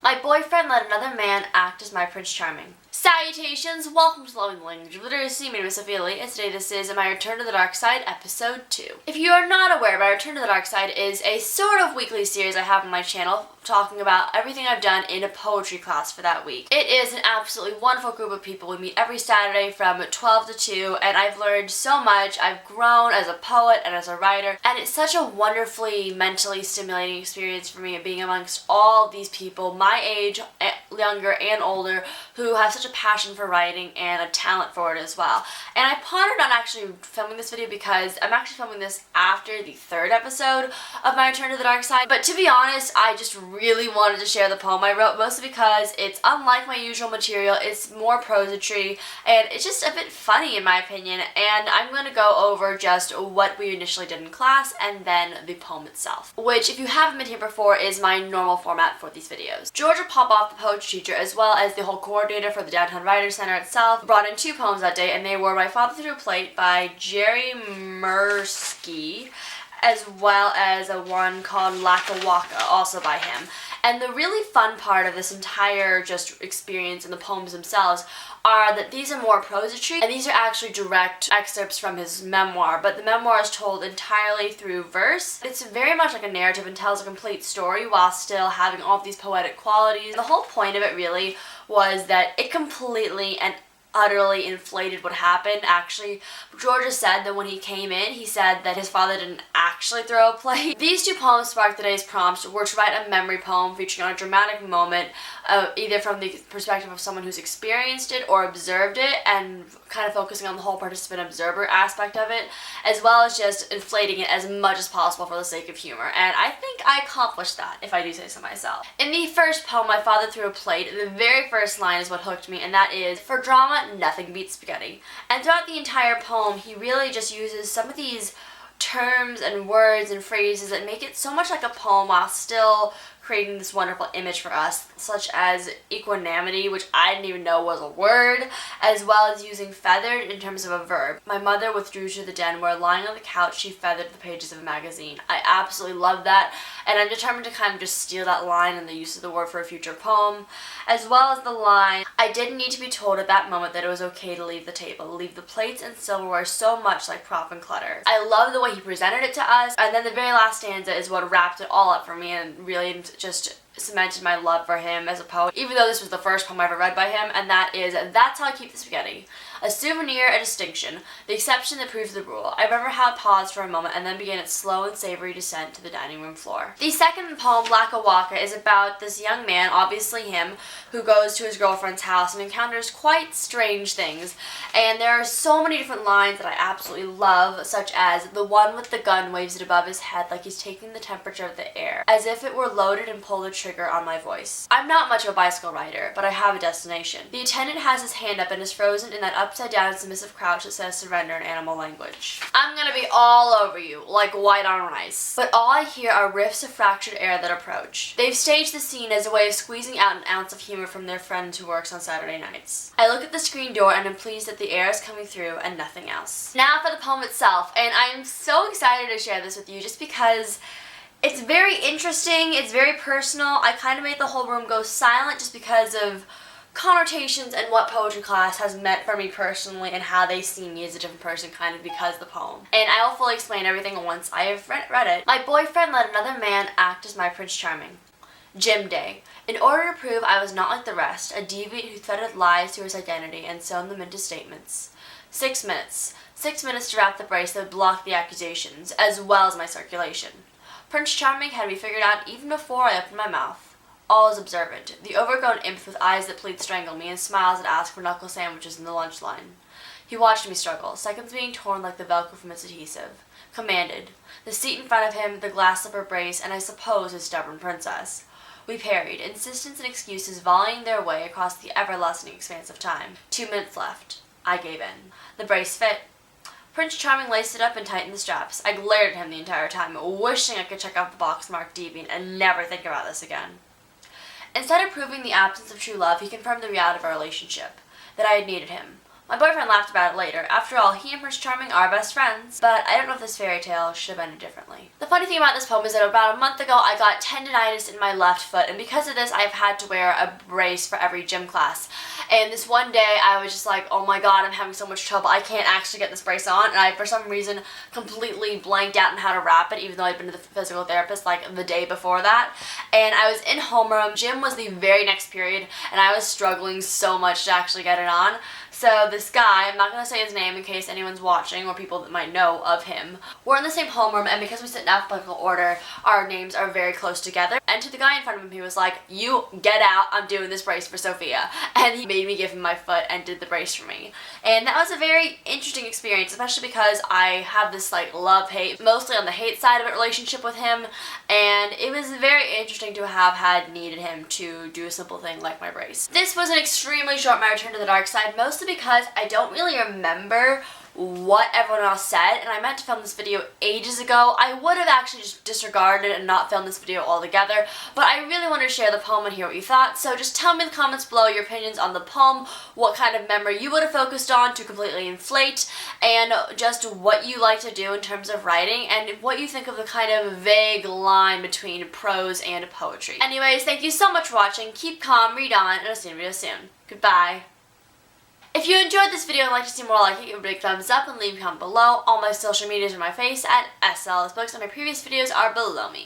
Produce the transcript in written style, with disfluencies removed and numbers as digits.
My boyfriend let another man act as my Prince Charming. Salutations! Welcome to Loving the Language of Literacy. My name is Sophia Lee, and today this is my Return to the Dark Side, Episode 2. If you are not aware, my Return to the Dark Side is a sort of weekly series I have on my channel talking about everything I've done in a poetry class for that week. It is an absolutely wonderful group of people. We meet every Saturday from 12 to 2, and I've learned so much. I've grown as a poet and as a writer, and it's such a wonderfully mentally stimulating experience for me being amongst all these people, my age, younger and older, who have such a passion for writing and a talent for it as well. And I pondered on actually filming this video because I'm actually filming this after the third episode of my Return to the Dark Side. But to be honest, I just really wanted to share the poem I wrote, mostly because it's unlike my usual material. It's more prosody, and it's just a bit funny in my opinion. And I'm going to go over just what we initially did in class and then the poem itself, which, if you haven't been here before, is my normal format for these videos. Georgia Popoff, the poetry teacher, as well as the whole coordinator for the Downtown Writers Center itself, brought in two poems that day, and they were My Father Threw a Plate by Jerry Mursky, as well as a one called Laka Waka, also by him. And the really fun part of this entire just experience and the poems themselves are that these are more prosody, and these are actually direct excerpts from his memoir, but the memoir is told entirely through verse. It's very much like a narrative and tells a complete story while still having all of these poetic qualities. The whole point of it really was that it completely and utterly inflated what happened. Actually, Georgia said that when he came in, he said that his father didn't actually throw a plate. These two poems sparked today's prompts were to write a memory poem featuring on a dramatic moment, either from the perspective of someone who's experienced it or observed it, and kind of focusing on the whole participant-observer aspect of it, as well as just inflating it as much as possible for the sake of humor. And I think I accomplished that, if I do say so myself. In the first poem, My Father Threw a Plate, the very first line is what hooked me, and that is, "For drama, nothing beats spaghetti." And throughout the entire poem, he really just uses some of these terms and words and phrases that make it so much like a poem while still creating this wonderful image for us, such as equanimity, which I didn't even know was a word, as well as using feathered in terms of a verb. My mother withdrew to the den where, lying on the couch, she feathered the pages of a magazine. I absolutely love that, and I'm determined to kind of just steal that line and the use of the word for a future poem, as well as the line, "I didn't need to be told at that moment that it was okay to leave the table, leave the plates and silverware so much like prop and clutter." I love the way he presented it to us, and then the very last stanza is what wrapped it all up for me and really just cemented my love for him as a poet, even though this was the first poem I ever read by him, and that is, "That's how I keep the spaghetti. A souvenir, a distinction, the exception that proves the rule. I've ever had pause for a moment and then began its slow and savory descent to the dining room floor." The second poem, Laka Waka, is about this young man, obviously him, who goes to his girlfriend's house and encounters quite strange things. And there are so many different lines that I absolutely love, such as, "The one with the gun waves it above his head like he's taking the temperature of the air, as if it were loaded, and pull the trigger on my voice. I'm not much of a bicycle rider, but I have a destination. The attendant has his hand up and is frozen in that upside down submissive crouch that says surrender in animal language. I'm gonna be all over you, like white on rice. But all I hear are riffs of fractured air that approach. They've staged the scene as a way of squeezing out an ounce of humor from their friend who works on Saturday nights. I look at the screen door and am pleased that the air is coming through and nothing else." Now for the poem itself, and I am so excited to share this with you just because it's very interesting, it's very personal. I kind of made the whole room go silent just because of connotations and what poetry class has meant for me personally and how they see me as a different person kind of because of the poem. And I will fully explain everything once I have read it. My boyfriend let another man act as my Prince Charming. Gym day. In order to prove I was not like the rest, a deviant who threaded lies to his identity and sewn them into statements. 6 minutes. 6 minutes to wrap the brace that would block the accusations, as well as my circulation. Prince Charming had me figured out even before I opened my mouth. All is observant, the overgrown imp with eyes that plead strangle me and smiles that ask for knuckle sandwiches in the lunch line. He watched me struggle, seconds being torn like the velcro from its adhesive. Commanded. The seat in front of him, the glass slipper brace, and I suppose his stubborn princess. We parried, insistence and excuses volleying their way across the ever-lessening expanse of time. 2 minutes left. I gave in. The brace fit. Prince Charming laced it up and tightened the straps. I glared at him the entire time, wishing I could check off the box marked deviant and never think about this again. Instead of proving the absence of true love, he confirmed the reality of our relationship, that I had needed him. My boyfriend laughed about it later. After all, he and Prince Charming are best friends. But I don't know if this fairy tale should have ended differently. The funny thing about this poem is that about a month ago I got tendinitis in my left foot, and because of this I've had to wear a brace for every gym class. And this one day I was just like, oh my god, I'm having so much trouble, I can't actually get this brace on, and I for some reason completely blanked out on how to wrap it, even though I'd been to the physical therapist like the day before that. And I was in homeroom, gym was the very next period, and I was struggling so much to actually get it on. So this guy, I'm not going to say his name in case anyone's watching or people that might know of him, we're in the same homeroom, and because we sit in alphabetical order, our names are very close together. And to the guy in front of him, he was like, you get out, I'm doing this brace for Sophia. And he made me give him my foot and did the brace for me. And that was a very interesting experience, especially because I have this like love-hate, mostly on the hate side of it, relationship with him. And it was very interesting to have had needed him to do a simple thing like my brace. This was an extremely short My Return to the Dark Side, mostly because I don't really remember what everyone else said, and I meant to film this video ages ago. I would have actually just disregarded it and not filmed this video altogether, but I really wanted to share the poem and hear what you thought, so just tell me in the comments below your opinions on the poem, what kind of memory you would have focused on to completely inflate, and just what you like to do in terms of writing, and what you think of the kind of vague line between prose and poetry. Anyways, thank you so much for watching, keep calm, read on, and I'll see you in a video soon. Goodbye. If you enjoyed this video and would like to see more like it, give it a big thumbs up and leave a comment below. All my social medias are my face at SLSBooks, and my previous videos are below me.